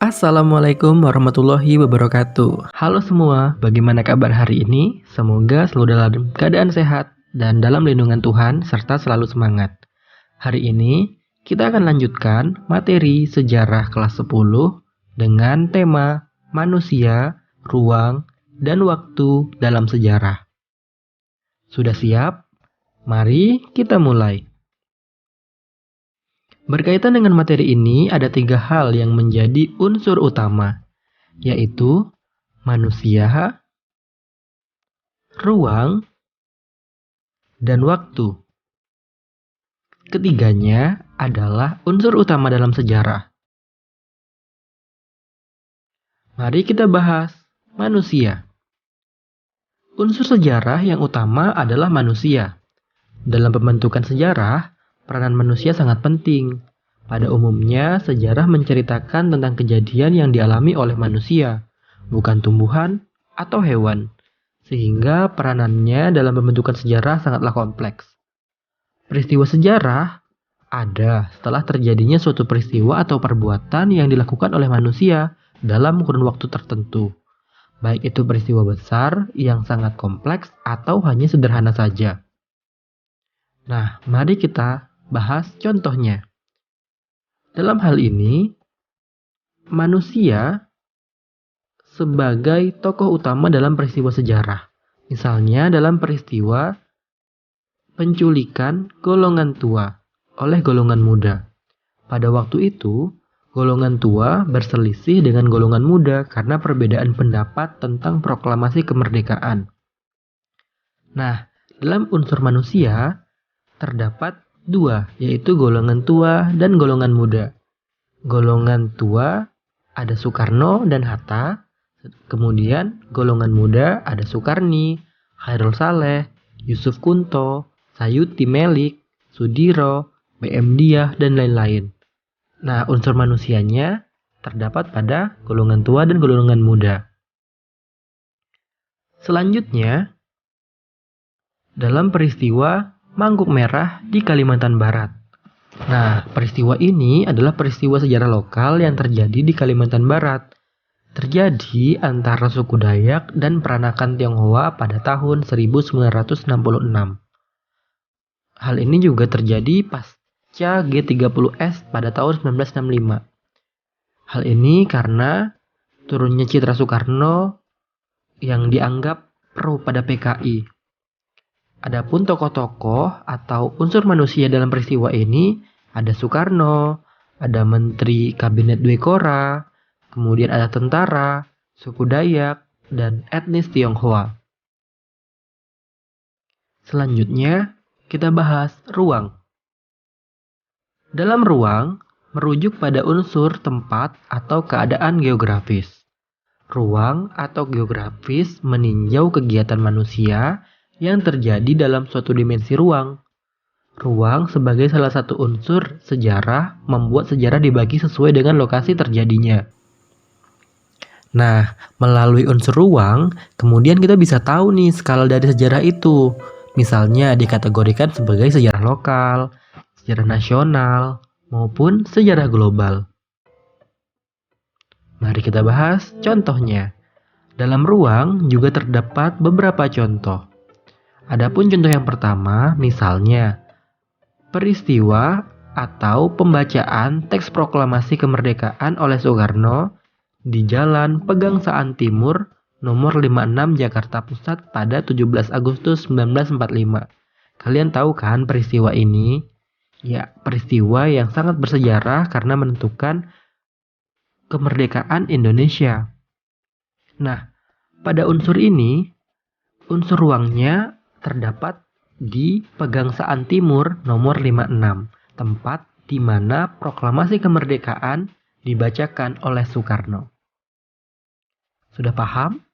Assalamualaikum warahmatullahi wabarakatuh. Halo semua, bagaimana kabar hari ini? Semoga selalu dalam keadaan sehat dan dalam lindungan Tuhan serta selalu semangat. Hari ini kita akan lanjutkan materi sejarah kelas 10 dengan tema manusia, ruang, dan waktu dalam sejarah. Sudah siap? Mari kita mulai. Berkaitan dengan materi ini, ada 3 hal yang menjadi unsur utama, yaitu manusia, ruang, dan waktu. Ketiganya adalah unsur utama dalam sejarah. Mari kita bahas manusia. Unsur sejarah yang utama adalah manusia. Dalam pembentukan sejarah, peranan manusia sangat penting. Pada umumnya, sejarah menceritakan tentang kejadian yang dialami oleh manusia, bukan tumbuhan atau hewan, sehingga peranannya dalam pembentukan sejarah sangatlah kompleks. Peristiwa sejarah ada setelah terjadinya suatu peristiwa atau perbuatan yang dilakukan oleh manusia dalam kurun waktu tertentu, baik itu peristiwa besar yang sangat kompleks atau hanya sederhana saja. Nah, mari kita bahas contohnya. Dalam hal ini, manusia sebagai tokoh utama dalam peristiwa sejarah. Misalnya dalam peristiwa penculikan golongan tua oleh golongan muda. Pada waktu itu, golongan tua berselisih dengan golongan muda karena perbedaan pendapat tentang proklamasi kemerdekaan. Nah, dalam unsur manusia terdapat 2, yaitu golongan tua dan golongan muda. Golongan tua ada Soekarno dan Hatta, kemudian golongan muda ada Soekarni, Khairul Saleh, Yusuf Kunto, Sayuti Melik, Sudiro, BM Diah, dan lain-lain. Nah, unsur manusianya terdapat pada golongan tua dan golongan muda. Selanjutnya, dalam peristiwa Mangkuk Merah di Kalimantan Barat. Nah, peristiwa ini adalah peristiwa sejarah lokal yang terjadi di Kalimantan Barat. Terjadi antara suku Dayak dan peranakan Tionghoa pada tahun 1966. Hal ini juga terjadi pasca G30S pada tahun 1965. Hal ini karena turunnya citra Soekarno yang dianggap pro pada PKI. Adapun tokoh-tokoh atau unsur manusia dalam peristiwa ini ada Soekarno, ada Menteri Kabinet Dwikora, kemudian ada tentara, suku Dayak, dan etnis Tionghoa. Selanjutnya, kita bahas ruang. Dalam ruang, merujuk pada unsur tempat atau keadaan geografis. Ruang atau geografis meninjau kegiatan manusia yang terjadi dalam suatu dimensi ruang. Ruang sebagai salah satu unsur sejarah membuat sejarah dibagi sesuai dengan lokasi terjadinya. Nah, melalui unsur ruang, kemudian kita bisa tahu nih skala dari sejarah itu. Misalnya dikategorikan sebagai sejarah lokal, sejarah nasional, maupun sejarah global. Mari kita bahas contohnya. Dalam ruang juga terdapat beberapa contoh. Adapun contoh yang pertama, misalnya peristiwa atau pembacaan teks proklamasi kemerdekaan oleh Soekarno di Jalan Pegangsaan Timur nomor 56 Jakarta Pusat pada 17 Agustus 1945. Kalian tahu kan peristiwa ini? Ya, peristiwa yang sangat bersejarah karena menentukan kemerdekaan Indonesia. Nah, pada unsur ini, unsur ruangnya terdapat di Pegangsaan Timur nomor 56, tempat di mana proklamasi kemerdekaan dibacakan oleh Soekarno. Sudah paham?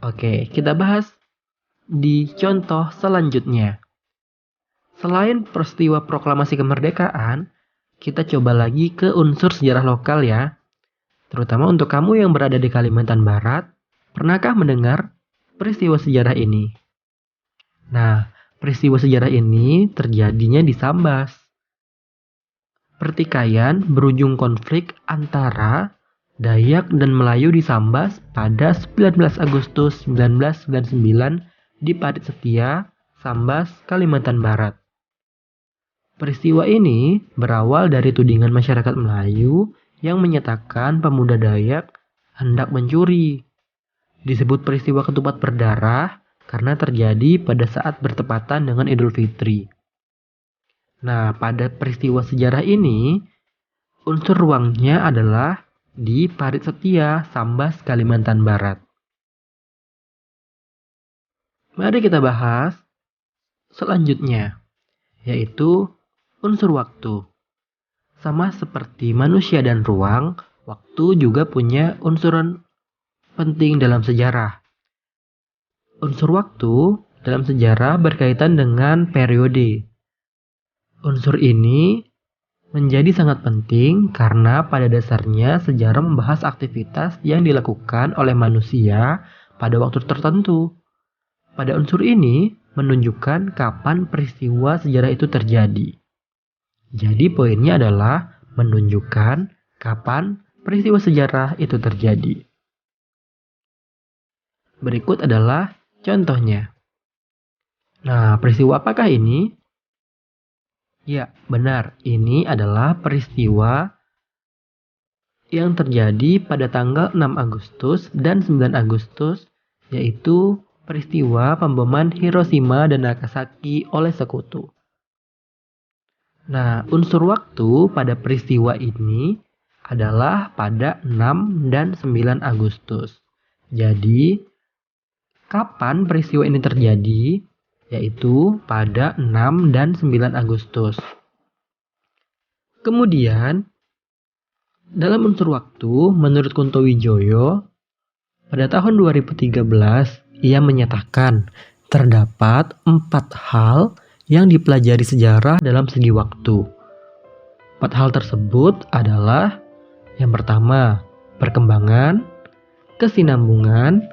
Oke, kita bahas di contoh selanjutnya. Selain peristiwa proklamasi kemerdekaan, kita coba lagi ke unsur sejarah lokal ya. Terutama untuk kamu yang berada di Kalimantan Barat, pernahkah mendengar peristiwa sejarah ini? Nah, peristiwa sejarah ini terjadinya di Sambas. Pertikaian berujung konflik antara Dayak dan Melayu di Sambas pada 19 Agustus 1999 di Parit Setia, Sambas, Kalimantan Barat. Peristiwa ini berawal dari tudingan masyarakat Melayu yang menyatakan pemuda Dayak hendak mencuri. Disebut peristiwa ketupat berdarah karena terjadi pada saat bertepatan dengan Idul Fitri. Nah, pada peristiwa sejarah ini, unsur ruangnya adalah di Parit Setia, Sambas, Kalimantan Barat. Mari kita bahas selanjutnya, yaitu unsur waktu. Sama seperti manusia dan ruang, waktu juga punya unsur penting dalam sejarah. Unsur waktu dalam sejarah berkaitan dengan periode. Unsur ini menjadi sangat penting karena pada dasarnya sejarah membahas aktivitas yang dilakukan oleh manusia pada waktu tertentu. Pada unsur ini menunjukkan kapan peristiwa sejarah itu terjadi. Jadi poinnya adalah menunjukkan kapan peristiwa sejarah itu terjadi. Berikut adalah contohnya. Nah, peristiwa apakah ini? Ya, benar. Ini adalah peristiwa yang terjadi pada tanggal 6 Agustus dan 9 Agustus, yaitu peristiwa pemboman Hiroshima dan Nagasaki oleh sekutu. Nah, unsur waktu pada peristiwa ini adalah pada 6 dan 9 Agustus. Jadi, kapan peristiwa ini terjadi? Yaitu pada 6 dan 9 Agustus. Kemudian, dalam unsur waktu, menurut Kunto Wijoyo, pada tahun 2013, ia menyatakan terdapat 4 hal yang dipelajari sejarah dalam segi waktu. 4 hal tersebut adalah yang pertama, perkembangan, kesinambungan,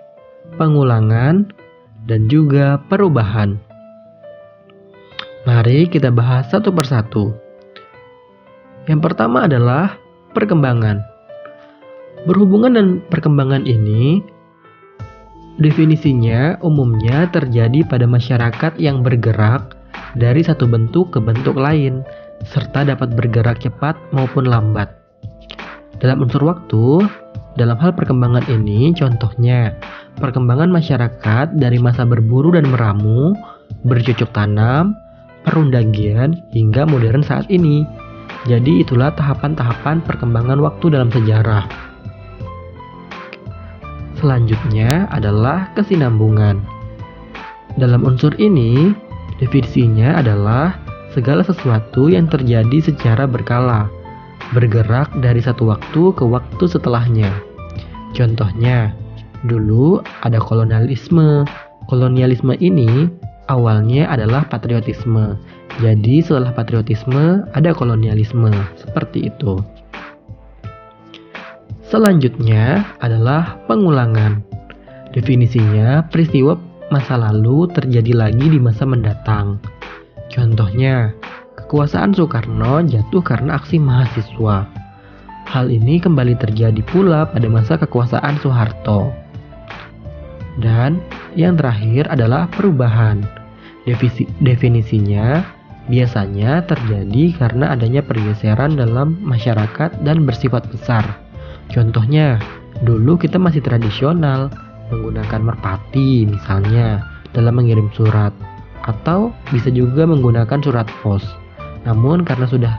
pengulangan, dan juga perubahan. Mari kita bahas satu persatu. Yang pertama adalah perkembangan. Berhubungan dengan perkembangan ini, definisinya umumnya terjadi pada masyarakat yang bergerak dari satu bentuk ke bentuk lain, serta dapat bergerak cepat maupun lambat. Dalam unsur waktu, dalam hal perkembangan ini, contohnya perkembangan masyarakat dari masa berburu dan meramu, bercocok tanam, perundagian, hingga modern saat ini. Jadi itulah tahapan-tahapan perkembangan waktu dalam sejarah. Selanjutnya adalah kesinambungan. Dalam unsur ini, definisinya adalah segala sesuatu yang terjadi secara berkala, bergerak dari satu waktu ke waktu setelahnya. Contohnya, dulu ada kolonialisme. Kolonialisme ini awalnya adalah patriotisme. Jadi setelah patriotisme ada kolonialisme. Seperti itu. Selanjutnya adalah pengulangan. Definisinya peristiwa masa lalu terjadi lagi di masa mendatang. Contohnya, kekuasaan Soekarno jatuh karena aksi mahasiswa. Hal ini kembali terjadi pula pada masa kekuasaan Soeharto. Dan yang terakhir adalah perubahan. Definisinya biasanya terjadi karena adanya pergeseran dalam masyarakat dan bersifat besar. Contohnya, dulu kita masih tradisional, menggunakan merpati misalnya dalam mengirim surat, atau bisa juga menggunakan surat pos. Namun karena sudah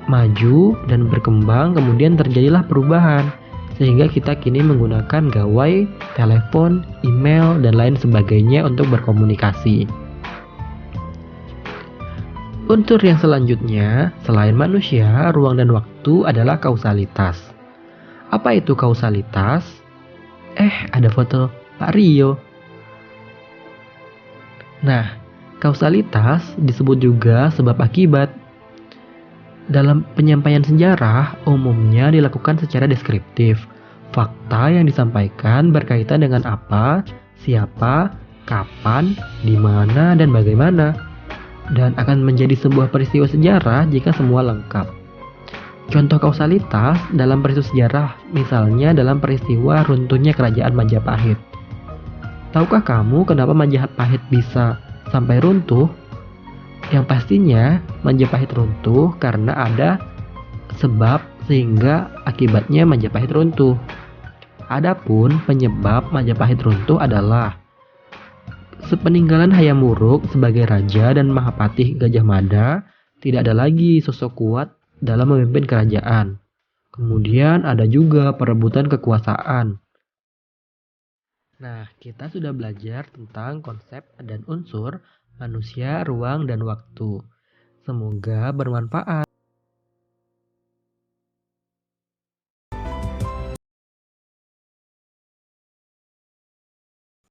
maju dan berkembang, kemudian terjadilah perubahan, sehingga kita kini menggunakan gawai, telepon, email, dan lain sebagainya untuk berkomunikasi. Unsur yang selanjutnya, selain manusia, ruang dan waktu adalah kausalitas. Apa itu kausalitas? Ada foto Pak Rio. Nah, kausalitas disebut juga sebab akibat. Dalam penyampaian sejarah, umumnya dilakukan secara deskriptif. Fakta yang disampaikan berkaitan dengan apa, siapa, kapan, di mana, dan bagaimana. Dan akan menjadi sebuah peristiwa sejarah jika semua lengkap. Contoh kausalitas dalam peristiwa sejarah, misalnya dalam peristiwa runtuhnya kerajaan Majapahit. Tahukah kamu kenapa Majapahit bisa sampai runtuh? Yang pastinya Majapahit runtuh karena ada sebab sehingga akibatnya Majapahit runtuh. Adapun penyebab Majapahit runtuh adalah sepeninggalan Hayam Wuruk sebagai raja dan Mahapatih Gajah Mada, tidak ada lagi sosok kuat dalam memimpin kerajaan. Kemudian ada juga perebutan kekuasaan. Nah, kita sudah belajar tentang konsep dan unsur manusia, ruang, dan waktu. Semoga bermanfaat.